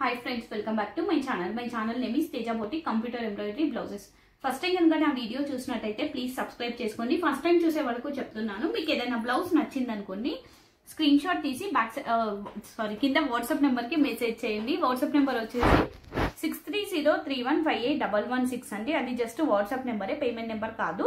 Hi friends, welcome back to my channel. My channel name is Teja Boutique Computer Embroidery Blouses. First time కనుక నా video చూసినట్టయితే please subscribe చేసుకోండి. First time చూసే వరకు చెప్తున్నాను, మీకు ఏదైనా బ్లౌజ్ నచ్చింది అనుకోండి స్క్రీన్ షాట్ తీసి కింద వాట్సాప్ నెంబర్ కి మెసేజ్ చేయండి. వాట్సాప్ నెంబర్ వచ్చేసి 6303158116 అండి. అది జస్ట్ వాట్సాప్ నెంబరే, పేమెంట్ నెంబర్ కాదు.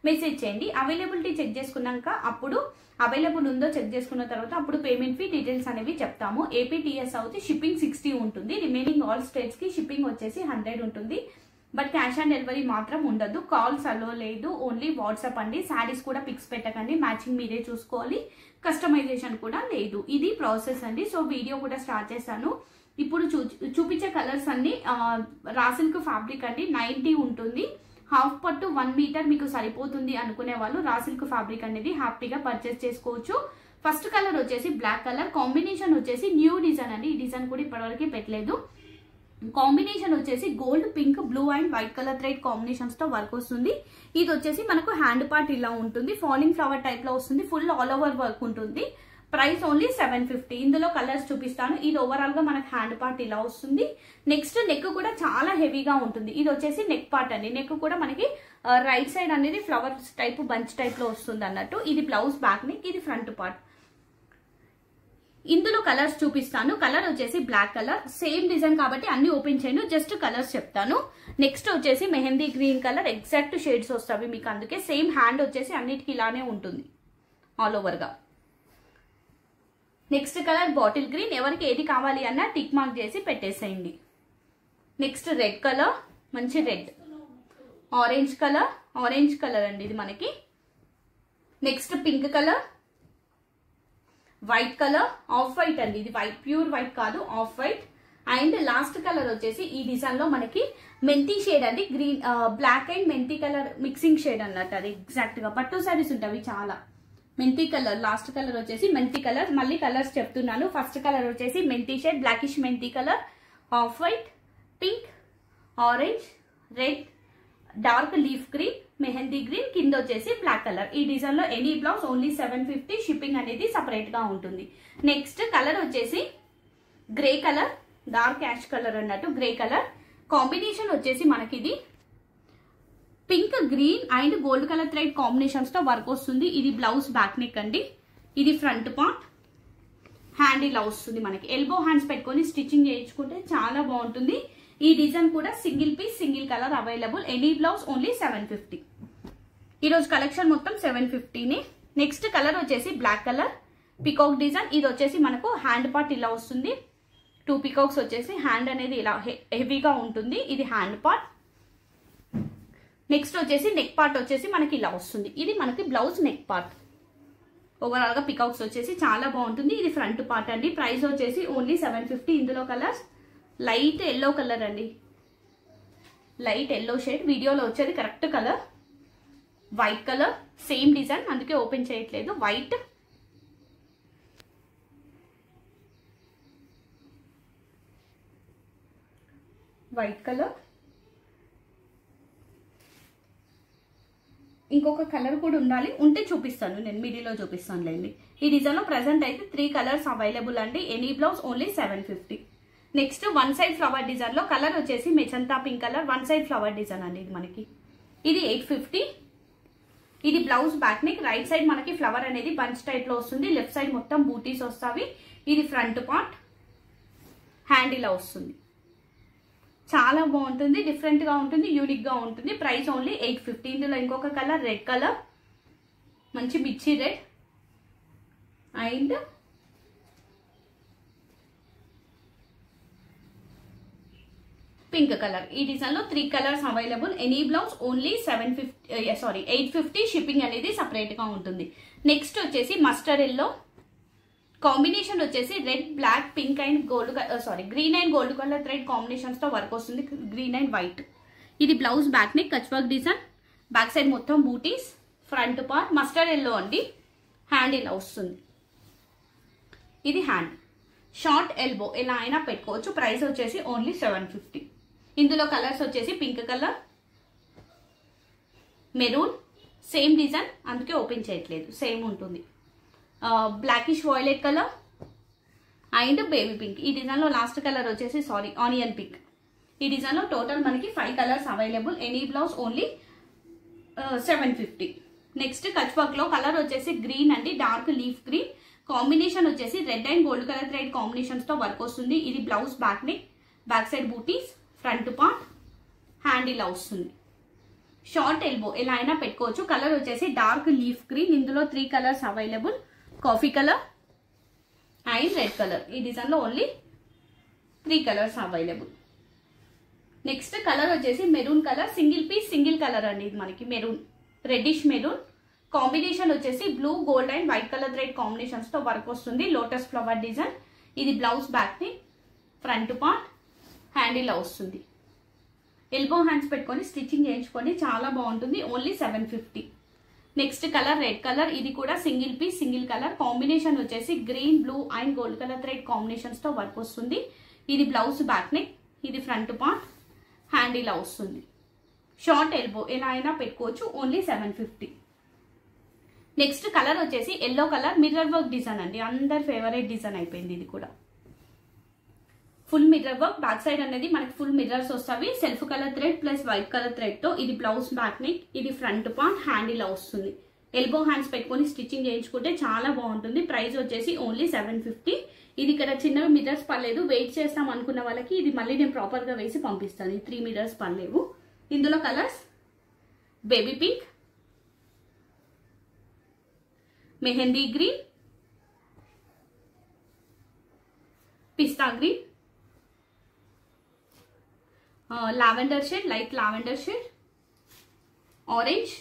మెసేజ్ చేయండి. అవైలబిలిటీ చెక్ చేసుకున్నాక అప్పుడు అవైలబుల్ ఉందో చెక్ చేసుకున్న తర్వాత అప్పుడు పేమెంట్ ఫీ డీటెయిల్స్ అనేవి చెప్తాము. ఏపీటీఎస్ అవుతే షిప్పింగ్ 60 ఉంటుంది. రిమైనింగ్ ఆల్ స్టేట్స్ కి షిప్పింగ్ వచ్చేసి 100 ఉంటుంది. బట్ క్యాష్ ఆన్ డెలివరీ మాత్రం ఉండదు. కాల్స్ అలో లేదు, ఓన్లీ వాట్సాప్ అండి. శారీస్ కూడా పిక్స్ పెట్టకండి, మ్యాచింగ్ మీరే చూసుకోవాలి. కస్టమైజేషన్ కూడా లేదు. ఇది ప్రాసెస్ అండి. సో వీడియో కూడా స్టార్ట్ చేశాను. ఇప్పుడు చూపించే కలర్స్ అన్ని రా సిల్క్ ఫ్యాబ్రిక్ అండి. 90 ఉంటుంది. హాఫ్ పట్టు 1 మీటర్ మీకు సరిపోతుంది అనుకునే వాళ్ళు రా సిల్క్ ఫ్యాబ్రిక్ అనేది హ్యాపీగా పర్చేస్ చేసుకోవచ్చు. ఫస్ట్ కలర్ వచ్చేసి బ్లాక్ కలర్, కాంబినేషన్ వచ్చేసి న్యూ డిజైన్ అండి. ఈ డిజైన్ కూడా ఇప్పటివరకు పెట్టలేదు. కాంబినేషన్ వచ్చేసి gold, pink, blue and white colour thread combinations తో వర్క్ వస్తుంది. ఇది వచ్చేసి మనకు హ్యాండ్ పార్ట్ ఇలా ఉంటుంది. ఫాలింగ్ ఫ్లవర్ టైప్ లో వస్తుంది. ఫుల్ ఆల్ ఓవర్ వర్క్ ఉంటుంది. Price only 750. ఇందులో కలర్స్ చూపిస్తాను. ఇది ఓవరాల్ గా మనకు హ్యాండ్ పార్ట్ ఇలా వస్తుంది. నెక్స్ట్ నెక్ కూడా చాలా హెవీగా ఉంటుంది. ఇది వచ్చేసి నెక్ పార్ట్ అండి. నెక్ కూడా మనకి రైట్ సైడ్ అనేది ఫ్లవర్స్ టైప్ బంచ్ టైప్ లో వస్తుంది అన్నట్టు. ఇది బ్లౌజ్ బ్యాక్ నెక్, ఇది ఫ్రంట్ పార్ట్. ఇందులో కలర్స్ చూపిస్తాను. కలర్ వచ్చేసి బ్లాక్ కలర్, సేమ్ డిజైన్ కాబట్టి అన్ని ఓపెన్ చేయను, జస్ట్ కలర్స్ చెప్తాను. నెక్స్ట్ వచ్చేసి mehndi green colour, exact shades వస్తాయి మీకు. అందుకే సేమ్ హ్యాండ్ వచ్చేసి అన్నిటికీ ఇలానే ఉంటుంది ఆల్ ఓవర్ గా. Next colour bottle green. ఎవరికి ఏది కావాలి అన్న టిక్ మార్క్ చేసి పెట్టేసేయండి. నెక్స్ట్ రెడ్ కలర్, మంచి రెడ్. ఆరెంజ్ కలర్ అండి ఇది మనకి. Next pink colour, white colour, off white అండి. ఇది వైట్, ప్యూర్ వైట్ కాదు, off white. And last colour వచ్చేసి ఈ డిజైన్ లో మనకి మెంతి షేడ్ అండి. గ్రీన్, బ్లాక్ అండ్ మెంతి కలర్ మిక్సింగ్ షేడ్ అన్నట్టు. అది ఎగ్జాక్ట్ గా పట్టు సారీస్ ఉంటాయి చాలా. మెంతి కలర్, లాస్ట్ కలర్ వచ్చేసి మెంతి కలర్. మళ్ళీ కలర్స్ చెప్తున్నాను. ఫస్ట్ కలర్ వచ్చేసి మెంతి షేడ్, బ్లాకిష్ మెంతి colour, off white, pink, orange, red, dark leaf green, mehndi green, కింద వచ్చేసి బ్లాక్ కలర్. ఈ డిజైన్ లో ఎనీ బ్లౌజ్ ఓన్లీ 750. షిప్పింగ్ అనేది సపరేట్ గా ఉంటుంది. నెక్స్ట్ కలర్ వచ్చేసి grey colour, dark ash colour అన్నట్టు. గ్రే కలర్ కాంబినేషన్ వచ్చేసి మనకి ఇది pink, green and gold colour thread combinations తో వర్క్ వస్తుంది. ఇది బ్లౌజ్ బ్యాక్ నెక్ అండి. ఇది ఫ్రంట్ పార్ట్. హ్యాండ్ ఇలా వస్తుంది మనకి. ఎల్బో హ్యాండ్స్ పెట్టుకొని స్టిచ్చింగ్ చేయించుకుంటే చాలా బాగుంటుంది. ఈ డిజైన్ కూడా single piece, single colour available. Any blouse only 750. ఈరోజు కలెక్షన్ మొత్తం 750నే. నెక్స్ట్ కలర్ వచ్చేసి బ్లాక్ కలర్, పికాక్ డిజైన్. ఇది వచ్చేసి మనకు హ్యాండ్ పార్ట్ ఇలా వస్తుంది. 2 పికాక్స్ వచ్చేసి హ్యాండ్ అనేది ఇలా హెవీగా ఉంటుంది. ఇది హ్యాండ్ పార్ట్. నెక్స్ట్ వచ్చేసి నెక్ పార్ట్ వచ్చేసి మనకి ఇలా వస్తుంది. ఇది మనకి బ్లౌజ్ నెక్ పార్ట్. ఓవరాల్ గా పికాక్స్ వచ్చేసి చాలా బాగుంటుంది. ఇది ఫ్రంట్ పార్ట్ అండి. ప్రైస్ వచ్చేసి ఓన్లీ 750. ఇందులో కలర్స్ లైట్ ఎల్లో కలర్ అండి, లైట్ ఎల్లో షేడ్. వీడియోలో వచ్చేది correct colour. White colour, same design, అందుకే ఓపెన్ చేయట్లేదు. White, white colour. ఇంకొక కలర్ కూడా ఉండాలి, ఉంటే చూపిస్తాను నేను, మీడియాలో చూపిస్తాను లేండి. ఈ డిజైన్ లో ప్రెసెంట్ అయితే 3 కలర్స్ అవైలబుల్ అండి. Any blouse only 750. Next one side flower design లో కలర్ వచ్చేసి magenta pink colour, one side flower design అండి ఇది మనకి. ఇది 850. ఇది blouse back neck. Right side మనకి ఫ్లవర్ అనేది బంచ్ టైప్ లో వస్తుంది. లెఫ్ట్ సైడ్ మొత్తం బూటీస్ వస్తాయి. ఇది ఫ్రంట్ పార్ట్. హ్యాండ్ ఇలా వస్తుంది. చాలా బాగుంటుంది, డిఫరెంట్ గా ఉంటుంది, యూనిక్ గా ఉంటుంది. Price only 850. ఇందులో ఇంకొక కలర్ రెడ్ కలర్, మంచి మిర్చి రెడ్ అండ్ పింక్ కలర్. ఈ డిజైన్ లో 3 colours available. Any blouse only 850. Shipping అనేది సపరేట్ గా ఉంటుంది. నెక్స్ట్ వచ్చేసి మస్టర్డ్ ఎల్లో కాంబినేషన్ వచ్చేసి red, black, pink and green and gold colour thread combinations తో వర్క్ వస్తుంది. Green and white. ఇది blouse back neck, Kutch work design. Back side మొత్తం బూటీస్. ఫ్రంట్ పార్ట్ మస్టర్డ్ ఎల్లో అండి. హ్యాండ్ ఇలా వస్తుంది. ఇది హ్యాండ్. షార్ట్ ఎల్బో ఎలా అయినా పెట్టుకోవచ్చు. ప్రైస్ వచ్చేసి ఓన్లీ 750. ఇందులో కలర్స్ వచ్చేసి pink colour, maroon, same design, అందుకే ఓపెన్ చేయట్లేదు, సేమ్ ఉంటుంది. Blackish violet colour and baby pink. ఈ డిజైన్ లో లాస్ట్ కలర్ వచ్చేసి ఆనియన్ పింక్. ఈ డిజైన్ లో టోటల్ మనకి 5 colours available. Any blouse only 750. Next Kutch work లో కలర్ వచ్చేసి గ్రీన్ అండి, డార్క్ లీఫ్ గ్రీన్. కాంబినేషన్ వచ్చేసి red and gold colour thread combinations తో వర్క్ వస్తుంది. ఇది blouse back neck, back side బూటీస్, ఫ్రంట్ పార్ట్, హ్యాండ్ ఇలా వస్తుంది. షార్ట్ ఎల్బో ఎలా అయినా పెట్టుకోవచ్చు. కలర్ వచ్చేసి డార్క్ లీఫ్ గ్రీన్. ఇందులో 3 colours available. Coffee colour and red colour. ఈ డిజైన్ లో only 3 colours available. Next colour వచ్చేసి maroon colour, single piece single colour అండి. ఇది మనకి మెరూన్, రెడ్డిష్ మెరూన్. కాంబినేషన్ వచ్చేసి blue, gold and white colour thread combinations తో work వస్తుంది. Lotus flower design. ఇది బ్లౌజ్ బ్యాక్ ని, ఫ్రంట్ పార్ట్, హ్యాండ్ ఇలా వస్తుంది. ఎల్బో హ్యాండ్స్ పెట్టుకొని స్టిచ్చింగ్ చేయించుకొని చాలా బాగుంటుంది. Only 750. Next colour red colour. ఇది కూడా single piece single colour. Combination వచ్చేసి green, blue and gold colour thread combinations తో వర్క్ వస్తుంది. ఇది బ్లౌజ్ బ్యాక్ నెక్, ఇది ఫ్రంట్ పార్ట్, హ్యాండ్ ఇలా వస్తుంది. షార్ట్ ఎల్బో ఎలా అయినా పెట్టుకోవచ్చు. ఓన్లీ 750. నెక్స్ట్ కలర్ వచ్చేసి yellow colour, mirror work design అండి. అందరి ఫేవరెట్ డిజైన్ అయిపోయింది. ఇది కూడా full mirror work. Back side అనేది మనకి ఫుల్ మిర్రర్స్ వస్తాయి. Self colour thread plus white colour thread తో. ఇది బ్లౌజ్ బ్యాక్ నెక్, ఇది ఫ్రంట్ పార్ట్, హ్యాండ్ ఇలా వస్తుంది. ఎల్బో హ్యాండ్స్ పెట్టుకొని స్టిచ్చింగ్ చేయించుకుంటే చాలా బాగుంటుంది. ప్రైస్ వచ్చేసి ఓన్లీ 750. ఇది ఇక్కడ చిన్నవి మిర్రర్స్ పర్లేదు, వెయిట్ చేస్తాం అనుకున్న వాళ్ళకి ఇది మళ్ళీ నేను ప్రాపర్ గా వేసి పంపిస్తాను. 3 మిర్రర్స్ పర్లేవు. ఇందులో colours baby pink, mehndi green, pista green, lavender shade, light lavender shade, orange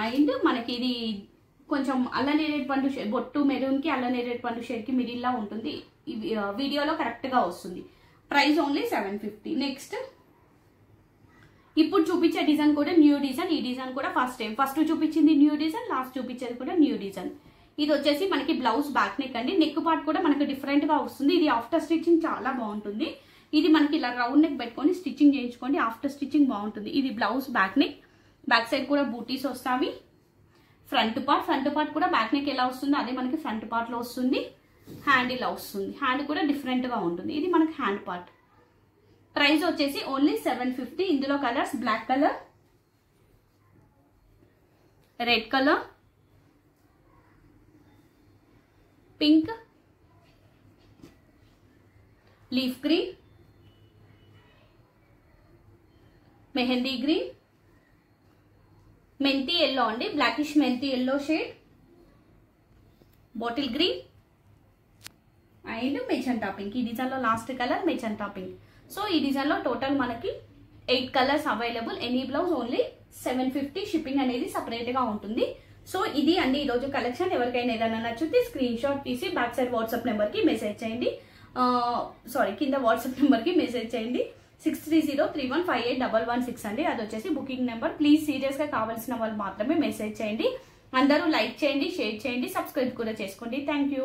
and మనకి ఇది కొంచెం అల్లనేరేడు పండు షేడ్, బొట్టు మెరూన్ కి అల్లనేరేడు పండు షేడ్ కి మిడిల్ లా ఉంటుంది. వీడియోలో కరెక్ట్ గా వస్తుంది. Price only 750. నెక్స్ట్ ఇప్పుడు చూపించే డిజైన్ కూడా న్యూ డిజైన్. ఈ డిజైన్ కూడా ఫస్ట్ చూపించింది న్యూ డిజైన్, లాస్ట్ చూపించేది కూడా న్యూ డిజైన్. ఇది వచ్చేసి మనకి బ్లౌజ్ బ్యాక్ నెక్ అండి. నెక్ పార్ట్ కూడా మనకి డిఫరెంట్ గా వస్తుంది. ఇది ఆఫ్టర్ స్టిచ్చింగ్ చాలా బాగుంటుంది. ఇది మనకి ఇలా రౌండ్ నెక్ పెట్టుకొని స్టిచ్చింగ్ చేయించుకోండి. ఆఫ్టర్ స్టిచ్చింగ్ బాగుంటుంది. ఇది blouse back neck, back side కూడా బూటీస్ వస్తాయి. ఫ్రంట్ పార్ట్ కూడా బ్యాక్ నెక్ ఎలా వస్తుందో అదే మనకి ఫ్రంట్ పార్ట్ లో వస్తుంది. హ్యాండ్ ఇలా వస్తుంది. హ్యాండ్ కూడా డిఫరెంట్ గా ఉంటుంది. ఇది మనకి హ్యాండ్ పార్ట్. ప్రైస్ వచ్చేసి ఓన్లీ 750. ఇందులో colours black colour, red colour, pink, leaf green, mehndi green, మెంతి ఎల్లో అండి, బ్లాకిష్ మెంతి yellow shade, bottle green and magenta pink. ఈ డిజైన్ లో last colour magenta pink. So ఈ డిజైన్ లో టోటల్ మనకి 8 colours available. Any blouse only 750. Shipping అనేది separate గా ఉంటుంది. సో ఇది అండి ఈ రోజు కలెక్షన్. ఎవరికైనా ఏదైనా నచ్చితే స్క్రీన్ షాట్ తీసి బ్యాక్ సైడ్ వాట్సాప్ నెంబర్ కి మెసేజ్ చేయండి. కింద వాట్సాప్ నెంబర్ కి మెసేజ్ చేయండి. 6303158116 అండి. అది వచ్చేసి బుకింగ్ నెంబర్. ప్లీజ్ సీరియస్ గా కావాల్సిన వాళ్ళు మాత్రమే మెసేజ్ చేయండి. అందరూ లైక్ చేయండి, షేర్ చేయండి, సబ్స్క్రైబ్ కూడా చేసుకోండి. Thank you.